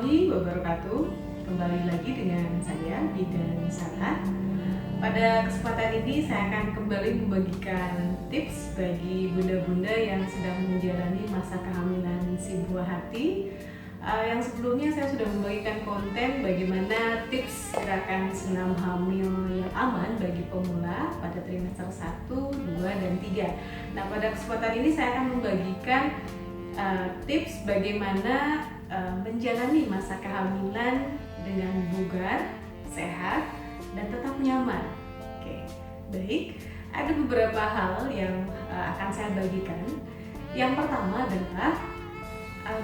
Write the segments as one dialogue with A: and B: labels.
A: warahmatullahi wabarakatuh. Kembali lagi dengan saya Bidan Sarah. Pada kesempatan ini saya akan kembali membagikan tips bagi bunda-bunda yang sedang menjalani masa kehamilan si buah hati. Yang sebelumnya saya sudah membagikan konten bagaimana tips gerakan senam hamil yang aman bagi pemula pada trimester 1, 2, dan 3. Nah, pada kesempatan ini saya akan membagikan tips bagaimana menjalani masa kehamilan dengan bugar, sehat, dan tetap nyaman. Oke, baik. Ada beberapa hal yang akan saya bagikan. Yang pertama adalah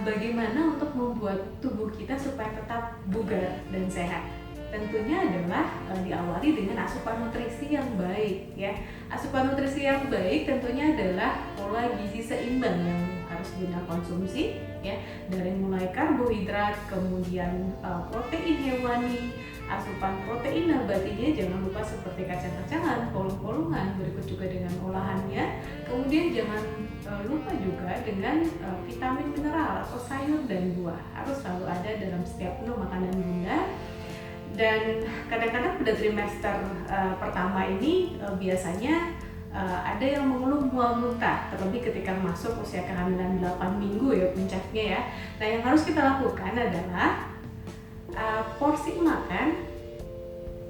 A: bagaimana untuk membuat tubuh kita supaya tetap bugar dan sehat. Tentunya adalah diawali dengan asupan nutrisi yang baik, ya. Asupan nutrisi yang baik tentunya adalah pola gizi seimbang yang harus Bunda konsumsi, ya, dari mulai karbohidrat, kemudian protein hewani, asupan protein nabatinya jangan lupa seperti kacang-kacangan, polong-polongan, berikut juga dengan olahannya. Kemudian jangan lupa juga dengan vitamin mineral atau sayur dan buah harus selalu ada dalam setiap menu makanan Bunda. Dan kadang-kadang pada trimester pertama ini biasanya ada yang mengeluh mual muntah, terlebih ketika masuk usia kehamilan 8 minggu ya puncaknya ya. Nah, yang harus kita lakukan adalah porsi makan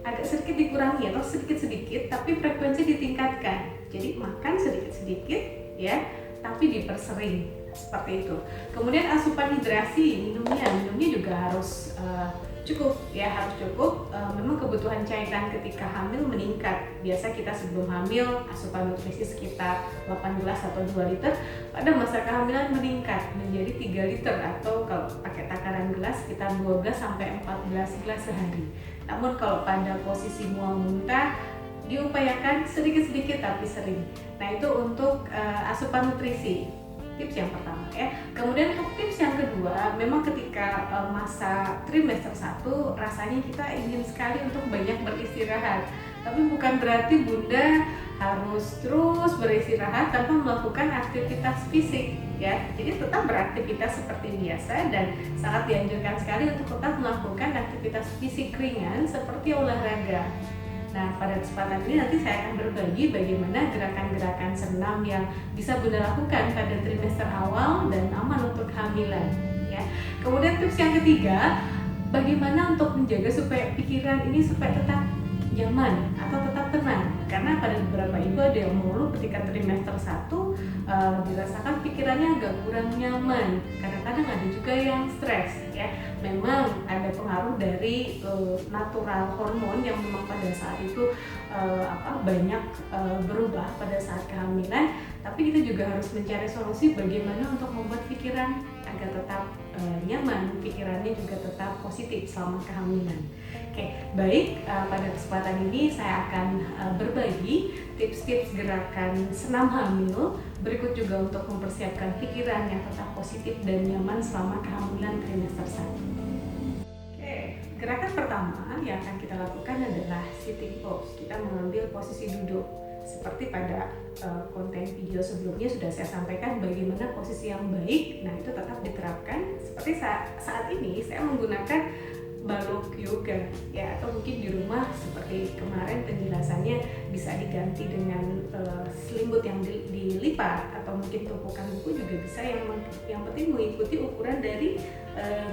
A: agak sedikit dikurangi atau sedikit-sedikit tapi frekuensi ditingkatkan. Jadi makan sedikit-sedikit ya, tapi dipersering seperti itu. Kemudian asupan hidrasi, minumnya juga harus cukup ya, harus cukup. Memang kebutuhan cairan ketika hamil meningkat. Biasa kita sebelum hamil asupan nutrisi sekitar 8 gelas atau 2 liter. Pada masa kehamilan meningkat menjadi 3 liter atau kalau pakai takaran gelas sekitar 12 sampai 14 gelas sehari. Namun kalau pada posisi mual muntah diupayakan sedikit-sedikit tapi sering. Nah, itu untuk asupan nutrisi. Tips yang pertama ya. Kemudian untuk tips yang kedua, memang ketika masa trimester 1 rasanya kita ingin sekali untuk banyak beristirahat. Tapi bukan berarti Bunda harus terus beristirahat tanpa melakukan aktivitas fisik ya. Jadi tetap beraktivitas seperti biasa dan sangat dianjurkan sekali untuk tetap melakukan aktivitas fisik ringan seperti olahraga. Nah, pada kesempatan ini nanti saya akan berbagi bagaimana gerakan-gerakan senam yang bisa Bunda lakukan pada trimester awal dan aman untuk kehamilan ya. Kemudian tips yang ketiga, bagaimana untuk menjaga supaya pikiran ini supaya tetap nyaman atau tetap tenang. Karena pada beberapa ibu ada yang mengeluh ketika trimester 1 dirasakan pikirannya agak kurang nyaman. Kadang-kadang ada juga yang stres ya. Memang ada pengaruh dari natural hormon yang memang pada saat itu banyak berubah pada saat kehamilan. Tapi kita juga harus mencari solusi bagaimana untuk membuat pikiran agar tetap nyaman, pikirannya juga tetap positif selama kehamilan. Oke, baik, pada kesempatan ini saya akan berbagi tips-tips gerakan senam hamil, berikut juga untuk mempersiapkan pikiran yang tetap positif dan nyaman selama kehamilan trimester 1. Oke, gerakan pertama yang akan kita lakukan adalah sitting pose. Kita mengambil posisi duduk. Seperti pada konten video sebelumnya sudah saya sampaikan bagaimana posisi yang baik. Nah, itu tetap diterapkan. Seperti saat ini saya menggunakan balok yoga ya, atau mungkin di rumah seperti kemarin penjelasannya bisa diganti dengan selimut yang dilipat atau mungkin tumpukan buku juga bisa. Yang penting mengikuti ukuran dari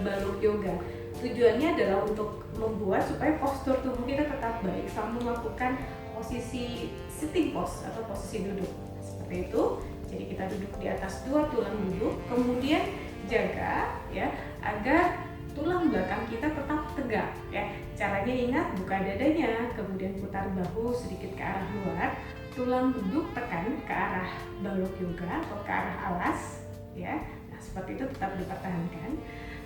A: balok yoga. Tujuannya adalah untuk membuat supaya postur tubuh kita tetap baik sambil melakukan posisi sitting pose atau posisi duduk seperti itu. Jadi kita duduk di atas 2 tulang duduk, kemudian jaga ya agar tulang belakang kita tetap tegak ya. Caranya ingat, buka dadanya, kemudian putar bahu sedikit ke arah luar, tulang duduk tekan ke arah balok yoga atau ke arah alas ya. Nah, seperti itu tetap dipertahankan.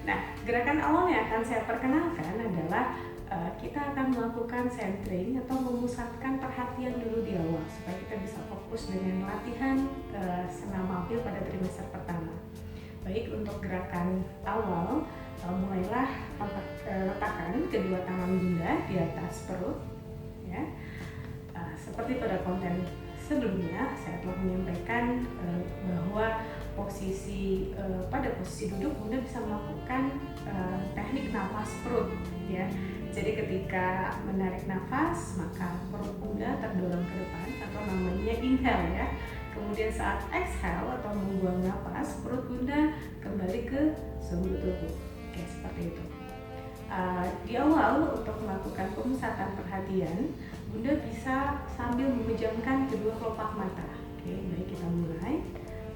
A: Nah, gerakan awal yang akan saya perkenalkan adalah kita akan melakukan centering atau memusatkan perhatian dulu di awal supaya kita bisa fokus dengan latihan senam hamil pada trimester pertama. Baik, untuk gerakan awal, mulailah letakkan kedua tangan Bunda di atas perut ya. Seperti pada konten sebelumnya saya telah menyampaikan bahwa pada posisi duduk, Bunda bisa melakukan teknik nafas perut ya. Jadi ketika menarik nafas, maka perut Bunda terdorong ke depan atau namanya inhale ya. Kemudian saat exhale atau membuang nafas, perut Bunda kembali ke sumber tubuh. Oke, seperti itu. Di awal untuk melakukan pemusatan perhatian, Bunda bisa sambil memejamkan kedua kelopak mata. Oke, baik, kita mulai.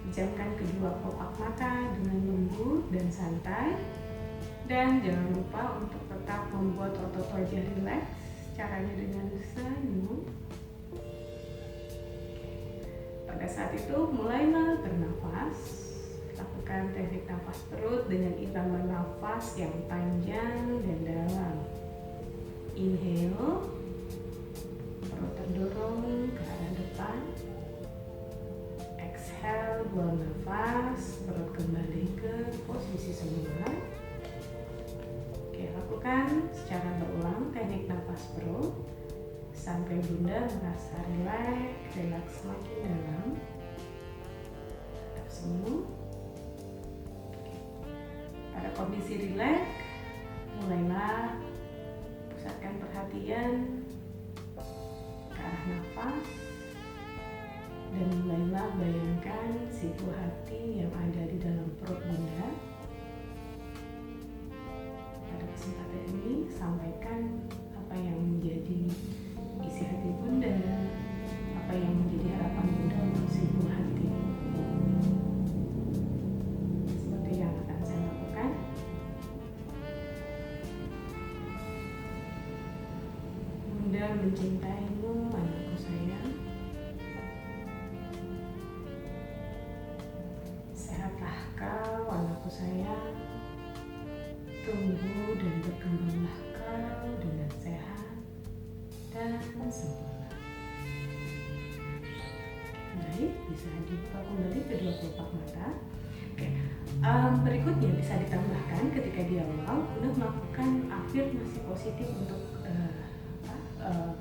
A: Pejamkan kedua kelopak mata dengan lembut dan santai. Dan jangan lupa untuk tetap membuat otot wajah rileks. Caranya dengan senyum. Pada saat itu mulailah bernafas. Lakukan teknik nafas perut dengan irama nafas yang panjang dan dalam. Inhale, perut terdorong ke arah depan. Exhale, buang nafas, perut kembali ke posisi semula. Oke, lakukan secara berulang teknik nafas perut sampai Bunda merasa rileks semakin dalam. Hadap semua. Pada kondisi rileks, mulailah pusatkan perhatian ke arah nafas dan mulailah bayangkan si buah hati yang ada di dalam perut Bunda. Pada kesempatan ini, sampaikan apa yang menjadi isi hati Bunda, apa yang menjadi harapan Bunda untuk si buah hati. Seperti yang akan saya lakukan. Bunda mencintaimu, anakku sayang. Sehatlah kau, anakku sayang. Tumbuh dan berkembanglah kau dengan sehat dan sempurna. Baik, bisa dibuka kembali kedua kelopak mata. Oke, berikutnya bisa ditambahkan ketika di awal Bunda melakukan afirmasi positif untuk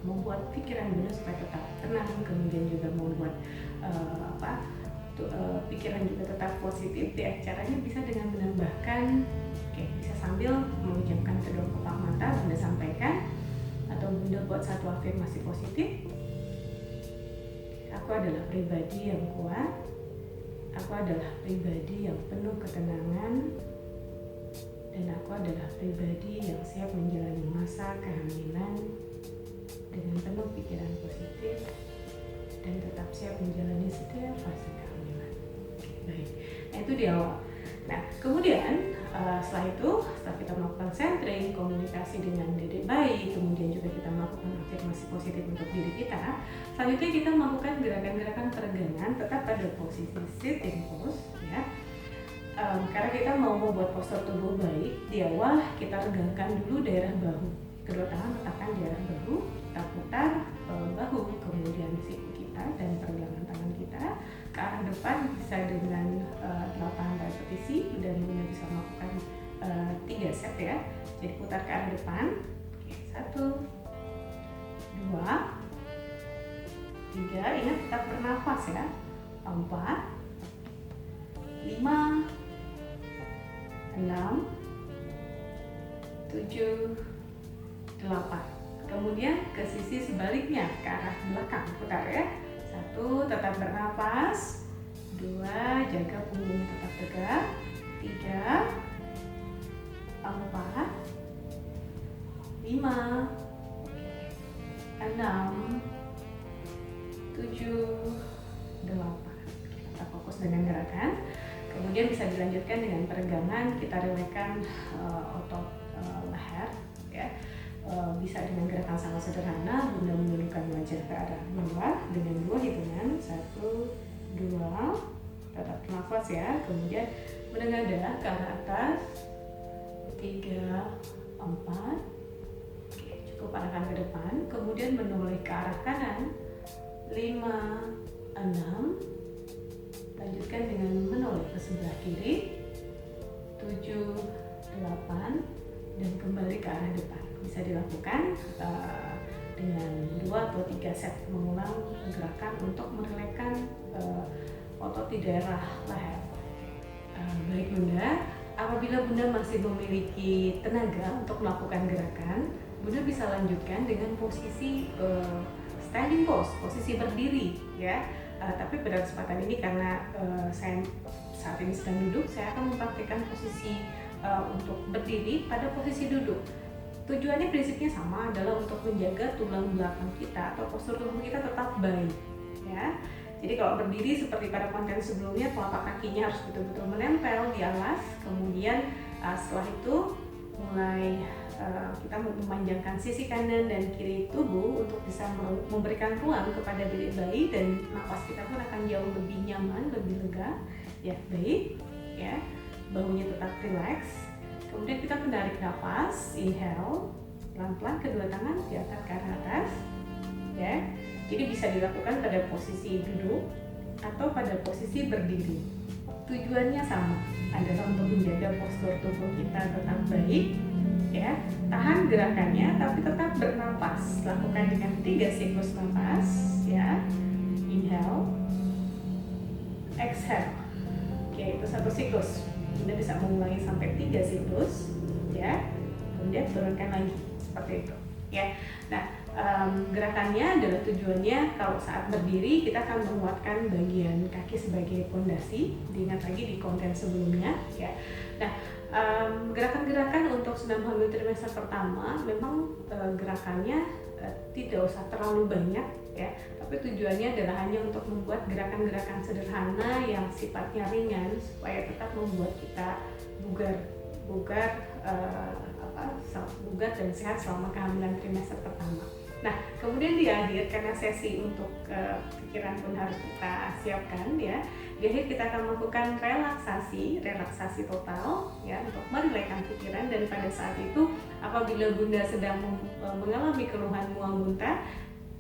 A: membuat pikiran Bunda supaya tetap tenang, kemudian juga membuat pikiran juga tetap positif ya. Caranya bisa dengan menambahkan, bisa sambil mengucapkan kedua kelopak mata Bunda sampaikan atau Bunda buat satu afirmasi positif. Aku adalah pribadi yang kuat. Aku adalah pribadi yang penuh ketenangan. Dan aku adalah pribadi yang siap menjalani masa kehamilan dengan penuh pikiran positif dan tetap siap menjalani setiap fase kehamilan. Baik, nah itu di awal. Nah, kemudian setelah kita melakukan centering, komunikasi dengan dedek bayi, kemudian juga kita melakukan afirmasi positif untuk diri kita. Selanjutnya kita melakukan gerakan-gerakan peregangan tetap pada posisi sitting pose ya. Karena kita mau membuat postur tubuh baik, di awal kita regangkan dulu daerah bahu. Kedua tangan letakkan di daerah bahu, kita putar bahu, kemudian siku kita dan pergelangan tangan kita ke arah depan bisa dengan 8 repetisi dan Bunda bisa melakukan 3 set ya. Jadi putar ke arah depan. Oke, 1, 2, 3. Ingat tetap bernafas ya. 4, 5, 6, 7, 8. Kemudian ke sisi sebaliknya, ke arah belakang, putar ya. 1, tetap bernafas. 2, jaga punggung tetap tegak. 3, 4, 5, 6, 7, 8. Kita fokus dengan gerakan. Kemudian bisa dilanjutkan dengan peregangan, kita relaxkan otot leher ya. Bisa dengan gerakan sangat sederhana, Bunda menundukkan wajah ke arah bawah dengan 2 hitungan, 1, 2, tetap nafas ya. Kemudian menengadah ke arah atas, 3, 4, cukup arahkan ke depan. Kemudian menoleh ke arah kanan, 5, 6, lanjutkan dengan menoleh ke sebelah kiri, 7, 8, dan kembali ke arah depan. Bisa dilakukan dengan 2 atau 3 set mengulang gerakan untuk merelakskan otot di daerah leher. Baik Bunda, apabila Bunda masih memiliki tenaga untuk melakukan gerakan, Bunda bisa lanjutkan dengan posisi standing pose, posisi berdiri ya. Tapi pada kesempatan ini karena saya saat ini sedang duduk, saya akan mempraktikkan posisi untuk berdiri pada posisi duduk. Tujuannya prinsipnya sama, adalah untuk menjaga tulang belakang kita atau postur tubuh kita tetap baik ya. Jadi kalau berdiri seperti pada konten sebelumnya, telapak kakinya harus betul-betul menempel di alas. Kemudian setelah itu mulai kita memanjangkan sisi kanan dan kiri tubuh untuk bisa memberikan ruang kepada diri bayi, dan nafas kita pun akan jauh lebih nyaman, lebih lega ya. Baik ya, bahunya tetap rileks. Kemudian kita menarik nafas, inhale, pelan-pelan kedua tangan diangkat ke arah atas ya. Jadi bisa dilakukan pada posisi duduk atau pada posisi berdiri. Tujuannya sama, adalah untuk menjaga postur tubuh kita tetap baik ya. Tahan gerakannya tapi tetap bernapas. Lakukan dengan 3 siklus nafas ya. Inhale, exhale. Oke, itu 1 siklus. Anda bisa mengulangi sampai 3 siklus ya. Kemudian turunkan lagi seperti itu ya. Nah, gerakannya adalah tujuannya kalau saat berdiri kita akan menguatkan bagian kaki sebagai pondasi. Diingat lagi di konten sebelumnya ya. Nah, gerakan-gerakan untuk senam hamil trimester pertama memang gerakannya tidak usah terlalu banyak ya, tapi tujuannya adalah hanya untuk membuat gerakan-gerakan sederhana yang sifatnya ringan supaya tetap membuat kita bugar dan sehat selama kehamilan trimester pertama. Nah, kemudian di akhir, karena sesi untuk pikiran pun harus kita siapkan ya. Di akhir kita akan melakukan relaksasi total ya, untuk merilekkan pikiran. Dan pada saat itu, apabila Bunda sedang mengalami keluhan mual muntah,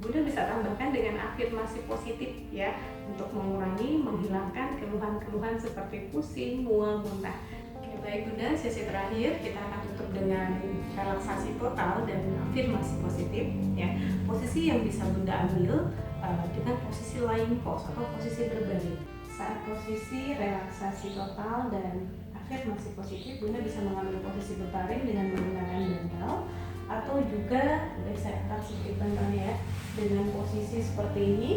A: Bunda bisa tambahkan dengan afirmasi positif ya, untuk menghilangkan keluhan-keluhan seperti pusing, mual, muntah. Baik Bunda, sesi terakhir kita akan tutup dengan relaksasi total dan afirmasi positif ya. Posisi yang bisa Bunda ambil dengan posisi lying pose atau posisi berbaring. Saat posisi relaksasi total dan afirmasi positif, Bunda bisa mengambil posisi berbaring dengan menggunakan bantal, atau juga saya angkat sedikit bantalnya ya, dengan posisi seperti ini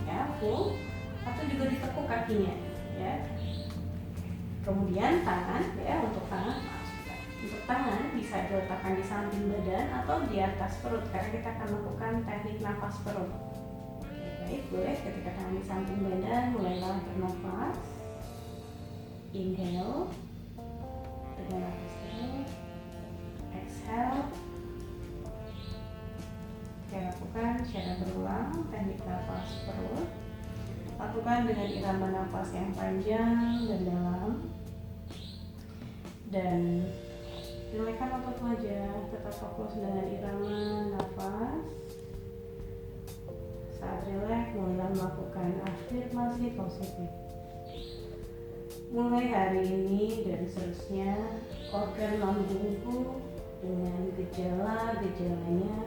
A: ya, full, atau juga ditekuk kakinya ya. Kemudian tangan ya, untuk tangan bisa diletakkan di samping badan atau di atas perut, karena kita akan melakukan teknik nafas perut. Baik, boleh ketika tangan di samping badan mulailah bernafas. Inhale dengan nafas perut, exhale. Kita lakukan secara berulang teknik nafas perut. Lakukan dengan irama nafas yang panjang dan dalam. Dan relakskan otot wajah, tetap fokus dengan irama nafas. Saat rileks, mulai melakukan afirmasi positif. Mulai hari ini dan seterusnya, organ lambungku dengan gejala-gejalanya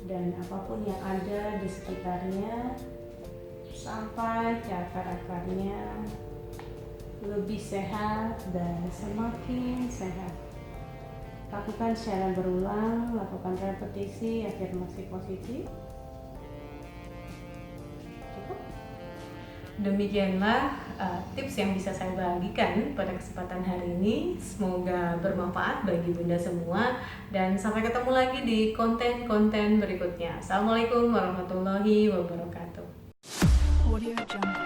A: dan apapun yang ada di sekitarnya sampai ke akar-akarnya lebih sehat dan semakin sehat. Lakukan secara berulang, lakukan repetisi afirmasi positif. Cukup. Demikianlah tips yang bisa saya bagikan pada kesempatan hari ini. Semoga bermanfaat bagi Bunda semua, dan sampai ketemu lagi di konten-konten berikutnya. Assalamualaikum warahmatullahi wabarakatuh. Audio Jungle.